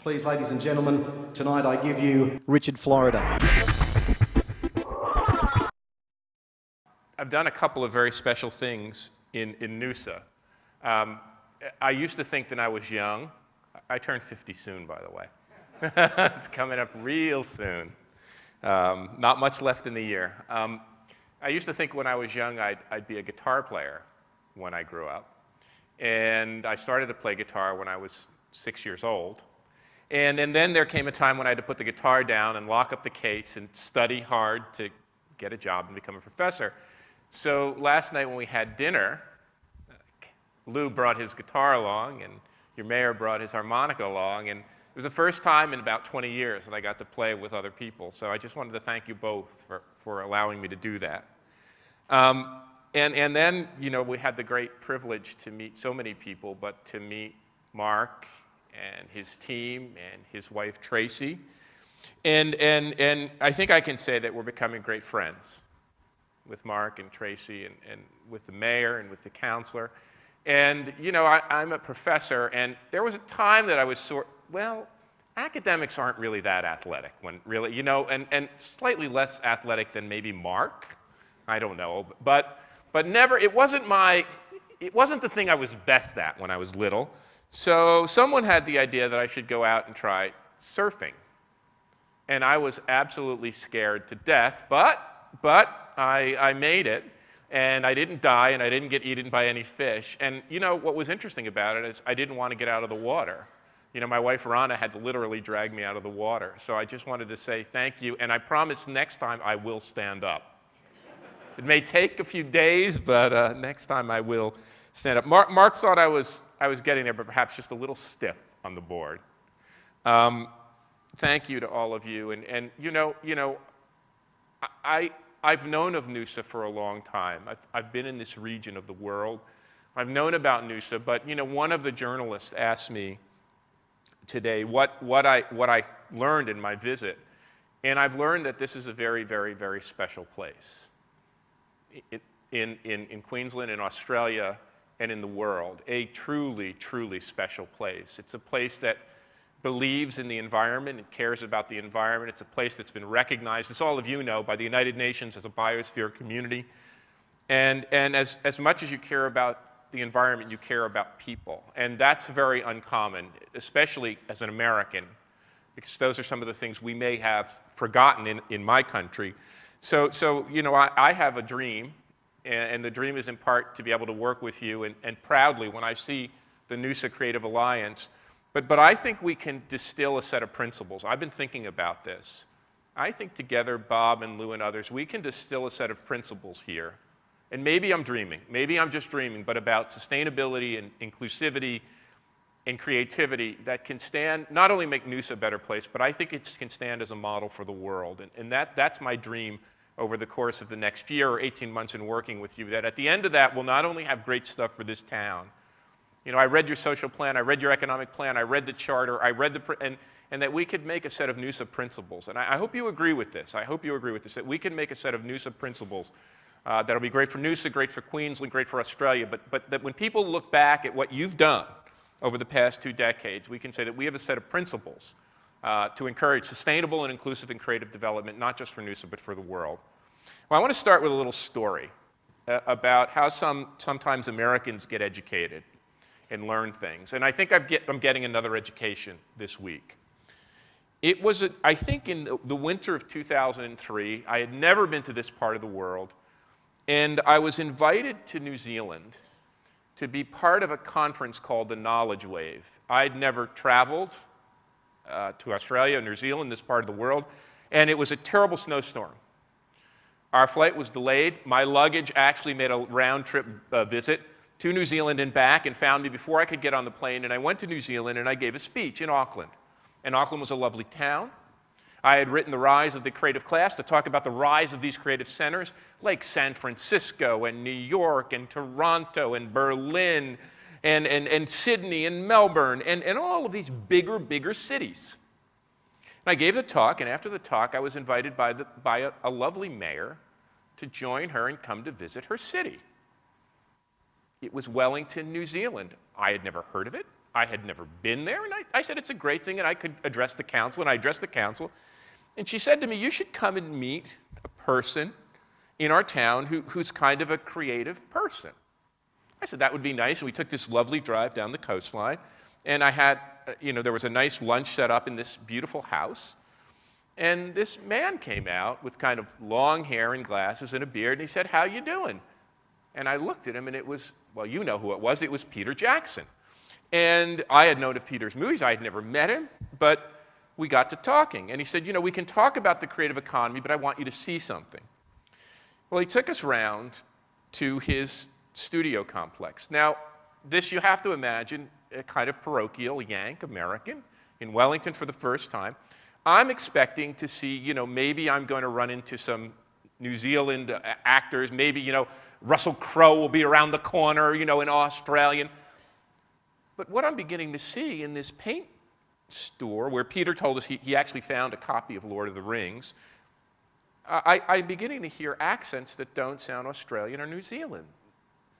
Please, ladies and gentlemen, tonight I give you Richard Florida. I've done a couple of very special things in Noosa. I used to think that I was young. I turned 50 soon, by the way. It's coming up real soon. Not much left in the year. I used to think when I was young I'd be a guitar player when I grew up. And I started to play guitar when I was 6 years old. And then there came a time when I had to put the guitar down and lock up the case and study hard to get a job and become a professor. So last night when we had dinner, Lou brought his guitar along and your mayor brought his harmonica along, and it was the first time in about 20 years that I got to play with other people. So I just wanted to thank you both for allowing me to do that. And then, you know, we had the great privilege to meet so many people, but to meet Mark and his team and his wife Tracy. And I think I can say that we're becoming great friends with Mark and Tracy and with the mayor and with the counselor. And, you know, I'm a professor, and there was a time that I was well, academics aren't really that athletic, when really, you know, and slightly less athletic than maybe Mark. I don't know, but never, it wasn't the thing I was best at when I was little. So someone had the idea that I should go out and try surfing. And I was absolutely scared to death, but I made it, and I didn't die, and I didn't get eaten by any fish. And you know, what was interesting about it is I didn't want to get out of the water. You know, my wife Rana had to literally drag me out of the water. So I just wanted to say thank you, and I promise next time I will stand up. It may take a few days, but next time I will stand up. Mark thought I was getting there, but perhaps just a little stiff on the board. Thank you to all of you, and you know, I've known of Noosa for a long time. I've been in this region of the world. I've known about Noosa, but you know, one of the journalists asked me today what I learned in my visit, and I've learned that this is a very, very, very special place in Queensland, in Australia, and in the world. A truly, truly special place. It's a place that believes in the environment and cares about the environment. It's a place that's been recognized, as all of you know, by the United Nations as a biosphere community. And as much as you care about the environment, you care about people. And that's very uncommon, especially as an American, because those are some of the things we may have forgotten in my country. So you know, I have a dream, and the dream is in part to be able to work with you, and proudly when I see the Noosa Creative Alliance. But I think we can distill a set of principles. I've been thinking about this. I think together, Bob and Lou and others, we can distill a set of principles here. And maybe I'm dreaming, maybe I'm just dreaming, but about sustainability and inclusivity and creativity that can stand, not only make Noosa a better place, but I think it can stand as a model for the world. And that's my dream over the course of the next year or 18 months in working with you, that at the end of that, we'll not only have great stuff for this town. You know, I read your social plan, I read your economic plan, I read the charter, I read and that we could make a set of Noosa principles. And I hope you agree with this. I hope you agree with this, that we can make a set of Noosa principles that'll be great for Noosa, great for Queensland, great for Australia, but that when people look back at what you've done over the past 2 decades, we can say that we have a set of principles to encourage sustainable and inclusive and creative development, not just for Noosa, but for the world. Well, I want to start with a little story about how sometimes Americans get educated and learn things. And I think I'm getting another education this week. It was, I think, in the winter of 2003. I had never been to this part of the world, and I was invited to New Zealand to be part of a conference called the Knowledge Wave. I'd never traveled to Australia, New Zealand, this part of the world, and it was a terrible snowstorm. Our flight was delayed. My luggage actually made a round-trip visit to New Zealand and back and found me before I could get on the plane, and I went to New Zealand and I gave a speech in Auckland. And Auckland was a lovely town. I had written The Rise of the Creative Class to talk about the rise of these creative centers like San Francisco and New York and Toronto and Berlin and Sydney and Melbourne and all of these bigger cities. And I gave the talk, and after the talk I was invited by a lovely mayor to join her and come to visit her city. It was Wellington, New Zealand. I had never heard of it. I had never been there, and I said it's a great thing, and I could address the council, and I addressed the council. And she said to me, you should come and meet a person in our town who's kind of a creative person. I said, that would be nice, and we took this lovely drive down the coastline, and I had, there was a nice lunch set up in this beautiful house, and this man came out with kind of long hair and glasses and a beard, and he said, how you doing? And I looked at him, and it was, well, you know who it was Peter Jackson. And I had known of Peter's movies. I had never met him, but we got to talking. And he said, we can talk about the creative economy, but I want you to see something. Well, he took us round to his studio complex. Now, this you have to imagine a kind of parochial Yank American in Wellington for the first time. I'm expecting to see, maybe I'm going to run into some New Zealand actors. Maybe, Russell Crowe will be around the corner, an Australian. But what I'm beginning to see in this paint store, where Peter told us he actually found a copy of Lord of the Rings, I'm beginning to hear accents that don't sound Australian or New Zealand.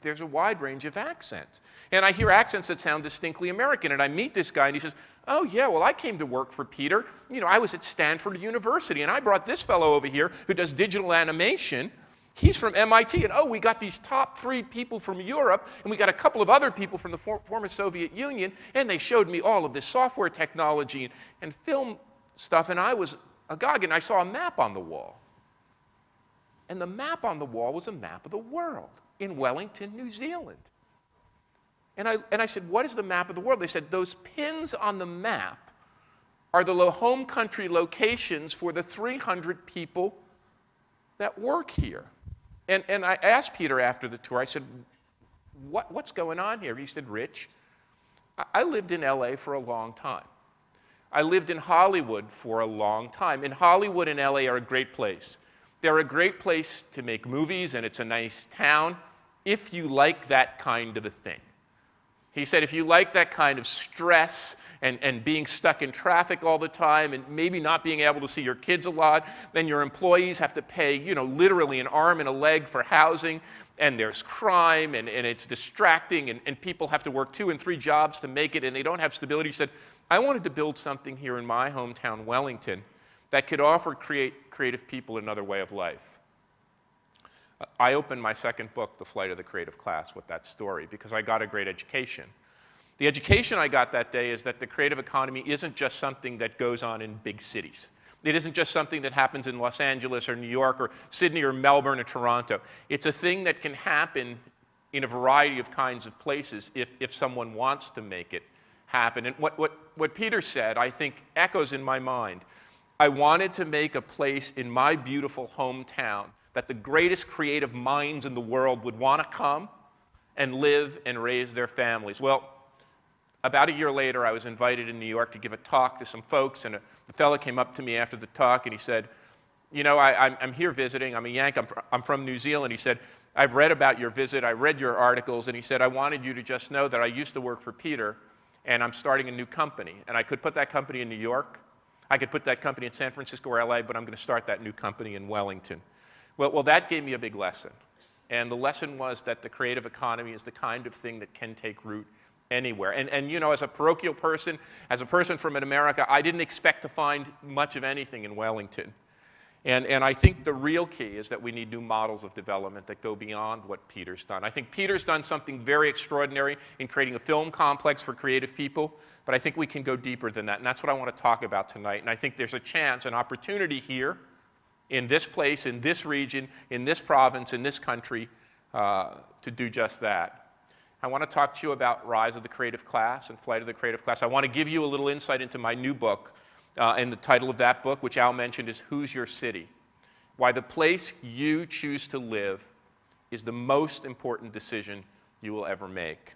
There's a wide range of accents. And I hear accents that sound distinctly American. And I meet this guy, and he says, oh, yeah, well, I came to work for Peter. I was at Stanford University, and I brought this fellow over here who does digital animation. He's from MIT. And, oh, we got these top 3 people from Europe, and we got a couple of other people from the former Soviet Union, and they showed me all of this software technology and film stuff, and I was agog, and I saw a map on the wall. And the map on the wall was a map of the world in Wellington, New Zealand. And I said, what is the map of the world? They said, those pins on the map are the home country locations for the 300 people that work here. And I asked Peter after the tour, I said, what's going on here? He said, Rich, I lived in LA for a long time. I lived in Hollywood for a long time. And Hollywood and LA are a great place. They're a great place to make movies, and it's a nice town if you like that kind of a thing. He said, if you like that kind of stress and being stuck in traffic all the time and maybe not being able to see your kids a lot, then your employees have to pay, literally an arm and a leg for housing, and there's crime, and it's distracting, and people have to work 2 and 3 jobs to make it, and they don't have stability. He said, I wanted to build something here in my hometown, Wellington, that could offer creative people another way of life. I opened my second book, The Flight of the Creative Class, with that story because I got a great education. The education I got that day is that the creative economy isn't just something that goes on in big cities. It isn't just something that happens in Los Angeles or New York or Sydney or Melbourne or Toronto. It's a thing that can happen in a variety of kinds of places if someone wants to make it happen. And what Peter said, I think, echoes in my mind. I wanted to make a place in my beautiful hometown that the greatest creative minds in the world would want to come and live and raise their families. Well, about a year later, I was invited in New York to give a talk to some folks, and the fellow came up to me after the talk, and he said, I'm here visiting. I'm a Yank. I'm from New Zealand. He said, I've read about your visit. I read your articles, and he said, I wanted you to just know that I used to work for Peter, and I'm starting a new company, and I could put that company in New York. I could put that company in San Francisco or LA, but I'm going to start that new company in Wellington. Well, that gave me a big lesson. And the lesson was that the creative economy is the kind of thing that can take root anywhere. And as a parochial person, as a person from America, I didn't expect to find much of anything in Wellington. And I think the real key is that we need new models of development that go beyond what Peter's done. I think Peter's done something very extraordinary in creating a film complex for creative people, but I think we can go deeper than that, and that's what I want to talk about tonight. And I think there's a chance, an opportunity here, in this place, in this region, in this province, in this country, to do just that. I want to talk to you about Rise of the Creative Class and Flight of the Creative Class. I want to give you a little insight into my new book, and the title of that book, which Al mentioned, is Who's Your City? Why the place you choose to live is the most important decision you will ever make.